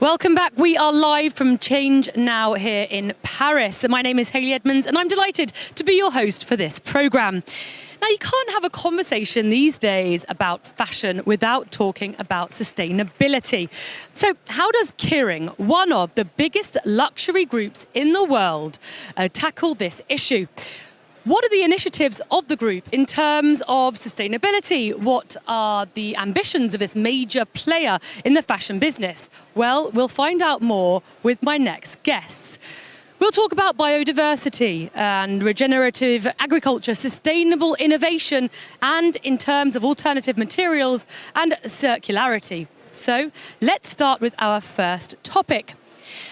Welcome back. We are live from ChangeNOW here in Paris. My name is Hayley Edmonds and I'm delighted to be your host for this programme. Now, you can't have a conversation these days about fashion without talking about sustainability. So how does Kering, one of the biggest luxury groups in the world, tackle this issue? What are the initiatives of the group in terms of sustainability? What are the ambitions of this major player in the fashion business? Well, we'll find out more with my next guests. We'll talk about biodiversity and regenerative agriculture, sustainable innovation, and in terms of alternative materials and circularity. So let's start with our first topic.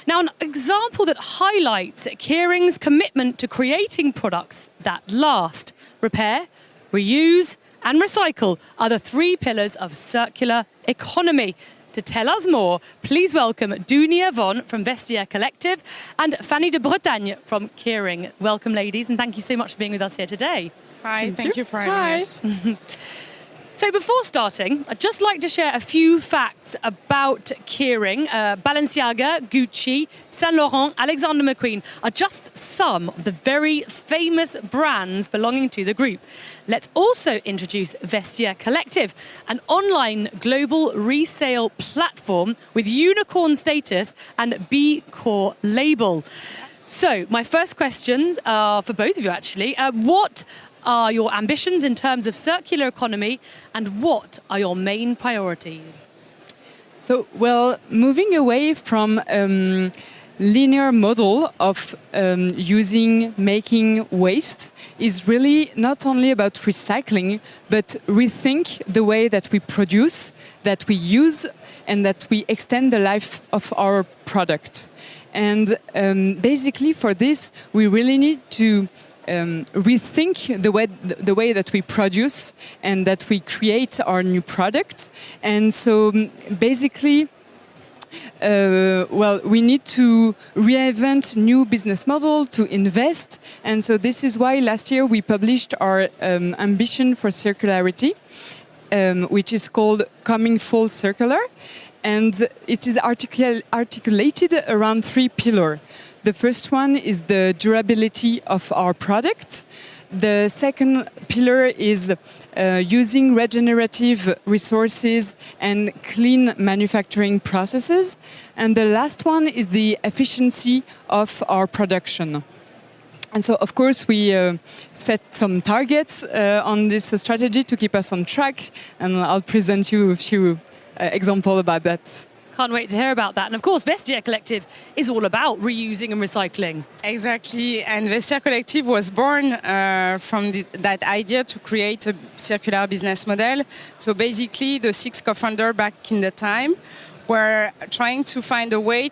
Now, an example that highlights Kering's commitment to creating products that last, repair, reuse, and recycle are the three pillars of circular economy. To tell us more, please welcome Dounia Wone from Vestiaire Collective and Fanny de Bretagne from Kering. Welcome, ladies, and thank you so much for being with us here today. Hi, thank you for having us. So before starting, I'd just like to share a few facts about Kering. Balenciaga, Gucci, Saint Laurent, Alexander McQueen are just some of the very famous brands belonging to the group. Let's also introduce Vestiaire Collective, an online global resale platform with unicorn status and B Corp label. So my first questions are for both of you, actually. What are your ambitions in terms of circular economy and what are your main priorities? So, well, moving away from linear model of making waste is really not only about recycling, but rethink the way that we produce, that we use, and that we extend the life of our product. And basically for this, we really need to rethink the way that we produce and that we create our new product. And so basically, we need to reinvent new business model, to invest. And so this is why last year we published our ambition for circularity, which is called Coming Full Circular. And it is articulated around three pillars. The first one is the durability of our product. The second pillar is using regenerative resources and clean manufacturing processes. And the last one is the efficiency of our production. And so, of course, we set some targets on this strategy to keep us on track. And I'll present you a few examples about that. Can't wait to hear about that. And of course, Vestiaire Collective is all about reusing and recycling. Exactly. And Vestiaire Collective was born from that idea to create a circular business model. So basically, the 6 co-founders back in the time were trying to find a way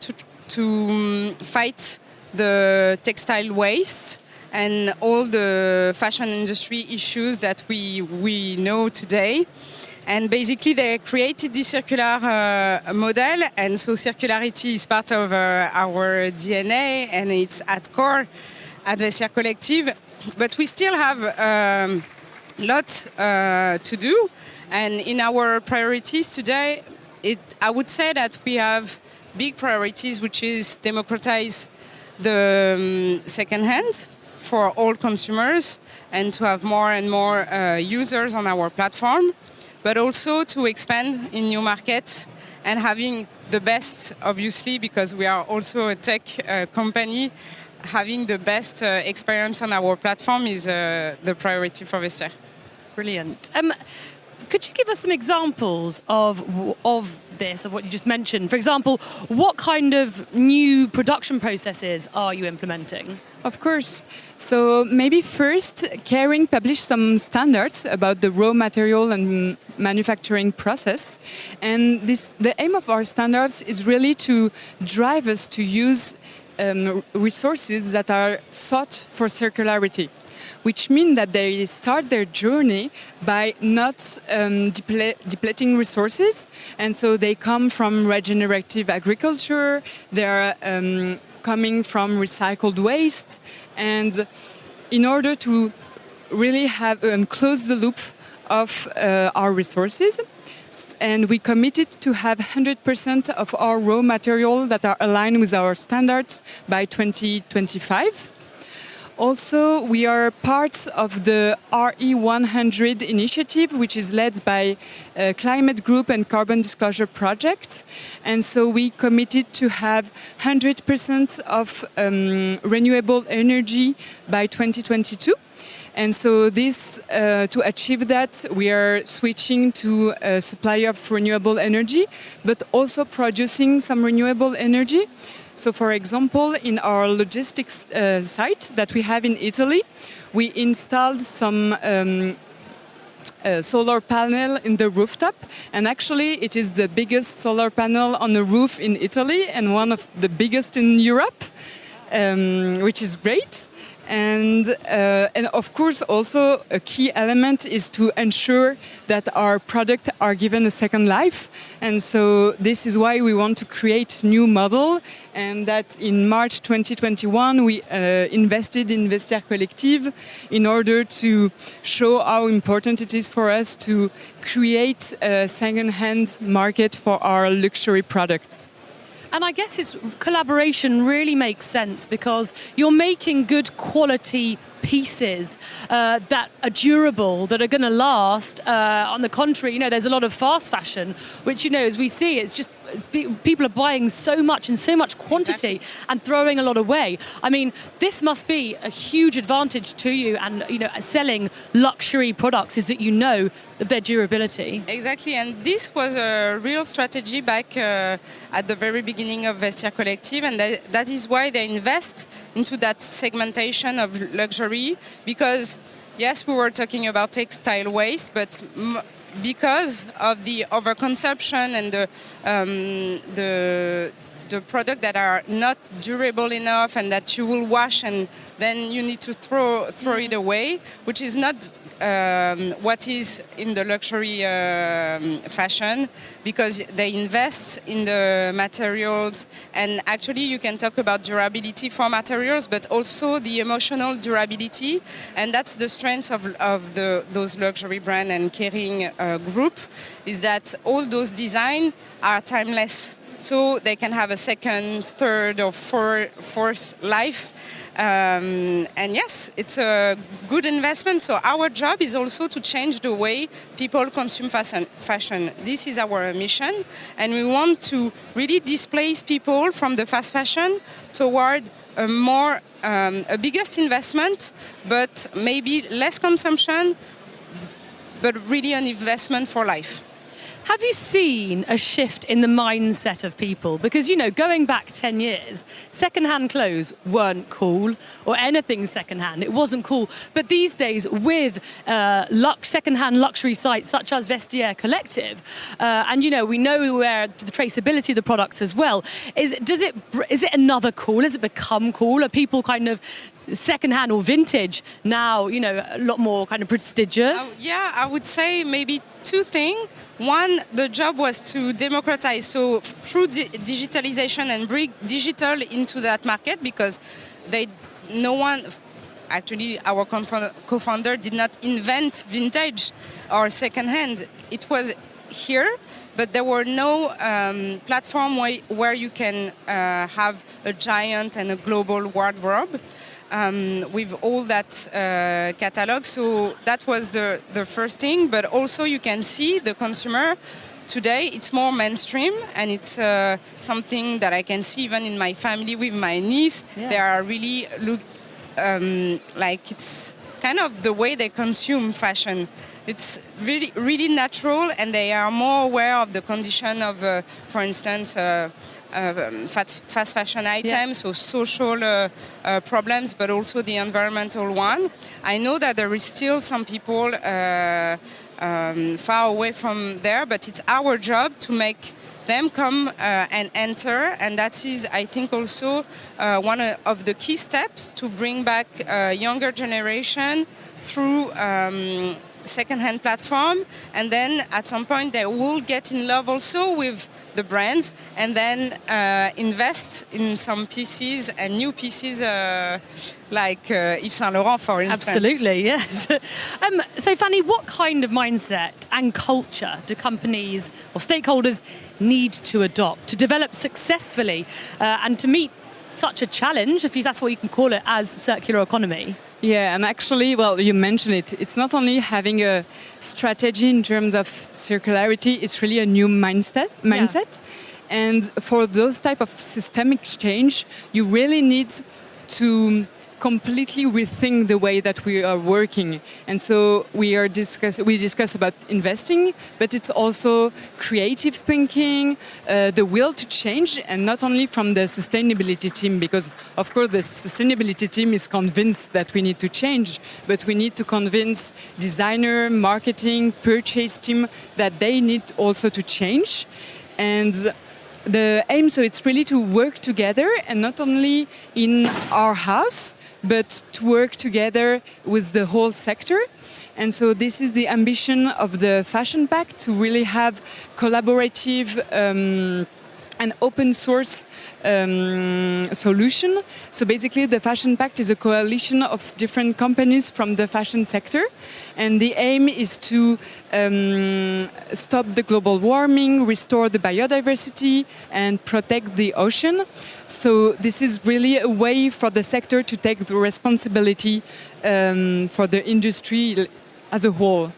to fight the textile waste and all the fashion industry issues that we know today. And basically, they created this circular model, and so circularity is part of our DNA, and it's at core at Vestiaire Collective. But we still have a lot to do, and in our priorities today, I would say that we have big priorities, which is democratize the second-hand for all consumers, and to have more and more users on our platform, but also to expand in new markets and having the best, obviously, because we are also a tech company, having the best experience on our platform is the priority for Vestiaire. Brilliant. Could you give us some examples of this, of what you just mentioned? For example, what kind of new production processes are you implementing? Of course. So maybe first, Kering published some standards about the raw material and manufacturing process. And the aim of our standards is really to drive us to use resources that are sought for circularity, which means that they start their journey by not depleting resources. And so they come from regenerative agriculture, they're coming from recycled waste. And in order to really have and close the loop of our resources. And we committed to have 100% of our raw material that are aligned with our standards by 2025. Also, we are part of the RE100 initiative, which is led by Climate Group and Carbon Disclosure Project. And so we committed to have 100% of renewable energy by 2022. And so this, to achieve that, we are switching to a supply of renewable energy, but also producing some renewable energy. So, for example, in our logistics site that we have in Italy, we installed some solar panel in the rooftop. And actually, it is the biggest solar panel on the roof in Italy and one of the biggest in Europe, which is great. And of course, also a key element is to ensure that our products are given a second life. And so this is why we want to create new model. And that in March 2021, we invested in Vestiaire Collective in order to show how important it is for us to create a second-hand market for our luxury products. And I guess its collaboration really makes sense because you're making good quality pieces that are durable, that are going to last. On the contrary, you know, there's a lot of fast fashion, which, you know, as we see, it's just people are buying so much in so much quantity and throwing a lot away. I mean, this must be a huge advantage to you, and you know, selling luxury products is that you know their durability. Exactly, and this was a real strategy back at the very beginning of Vestiaire Collective, and that is why they invest into that segmentation of luxury, because yes, we were talking about textile waste, but because of the overconsumption and the product that are not durable enough and that you will wash and then you need to throw it away, which is not what is in the luxury fashion, because they invest in the materials. And actually you can talk about durability for materials, but also the emotional durability, and that's the strength of those luxury brand and Kering group, is that all those designs are timeless. So they can have a second, third, or fourth life. And yes, it's a good investment. So our job is also to change the way people consume fashion. This is our mission. And we want to really displace people from the fast fashion toward a more, a biggest investment, but maybe less consumption, but really an investment for life. Have you seen a shift in the mindset of people? Because, you know, going back 10 years, second-hand clothes weren't cool, or anything second-hand. It wasn't cool. But these days, with second-hand luxury sites such as Vestiaire Collective, and, you know, we know where the traceability of the products as well, is it another cool? Has it become cool? Are people kind of second-hand or vintage now, you know, a lot more kind of prestigious? Yeah, I would say maybe two things. One, the job was to democratize, so through digitalization and bring digital into that market, because no one, actually our co-founder did not invent vintage or second-hand. It was here, but there were no platform where you can have a giant and a global wardrobe. With all that catalog. So that was the first thing, but also you can see the consumer today, it's more mainstream, and it's something that I can see even in my family with my niece. Yeah. They are really like it's kind of the way they consume fashion. It's really, really natural, and they are more aware of the condition of, for instance, fast fashion items, so social problems, but also the environmental one. I know that there is still some people far away from there, but it's our job to make them come and enter, and that is, I think, also one of the key steps to bring back younger generation through second-hand platform, and then at some point they will get in love also with the brands, and then invest in some pieces and new pieces like Yves Saint Laurent, for instance. Absolutely, yes. So, Fanny, what kind of mindset and culture do companies or stakeholders need to adopt to develop successfully and to meet such a challenge, if that's what you can call it, as circular economy? Yeah, and actually, well, you mentioned it. It's not only having a strategy in terms of circularity, it's really a new mindset. Yeah. And for those type of systemic change, you really need to completely rethink the way that we are working. And so we discuss about investing, but it's also creative thinking, the will to change, and not only from the sustainability team, because of course the sustainability team is convinced that we need to change, but we need to convince designer, marketing, purchase team that they need also to change. And the aim, so it's really to work together, and not only in our house, but to work together with the whole sector. And so this is the ambition of the Fashion Pact, to really have collaborative and open source solution. So basically the Fashion Pact is a coalition of different companies from the fashion sector, and the aim is to stop the global warming, restore the biodiversity, and protect the ocean. So this is really a way for the sector to take the responsibility for the industry as a whole.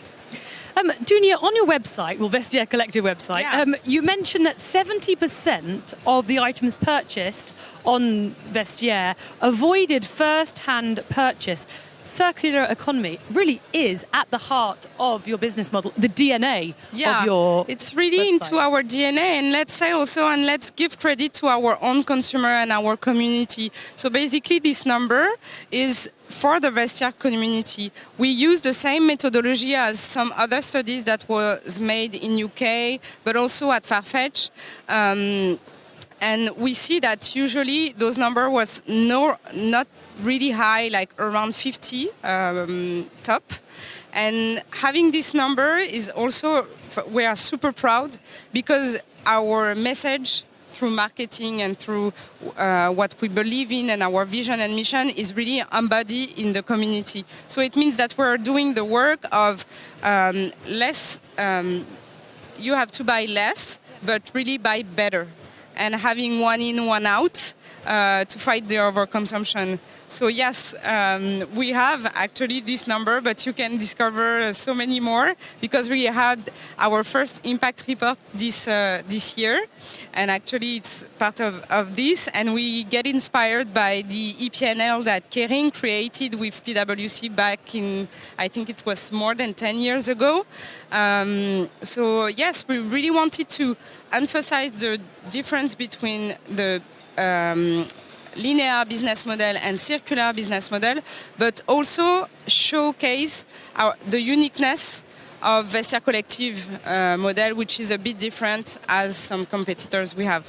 Dounia, on your website, well, Vestiaire Collective website, you mentioned that 70% of the items purchased on Vestiaire avoided first-hand purchase. Circular economy really is at the heart of your business model, the DNA of your it's really website. Into our DNA, and let's say also, and let's give credit to our own consumer and our community. So basically this number is for the Vestiaire community. We use the same methodology as some other studies that was made in UK, but also at Farfetch. And we see that usually those number was not really high, like around 50 top. And having this number is also, we are super proud, because our message through marketing and through what we believe in and our vision and mission is really embodied in the community. So it means that we're doing the work of less, you have to buy less, but really buy better, and having one in, one out to fight the overconsumption. So yes, we have actually this number, but you can discover so many more, because we had our first impact report this year, and actually it's part of this, and we get inspired by the ePNL that Kering created with PwC back in, I think it was more than 10 years ago. So yes, we really wanted to emphasize the difference between the linear business model and circular business model, but also showcase the uniqueness of Vestiaire Collective model, which is a bit different as some competitors we have.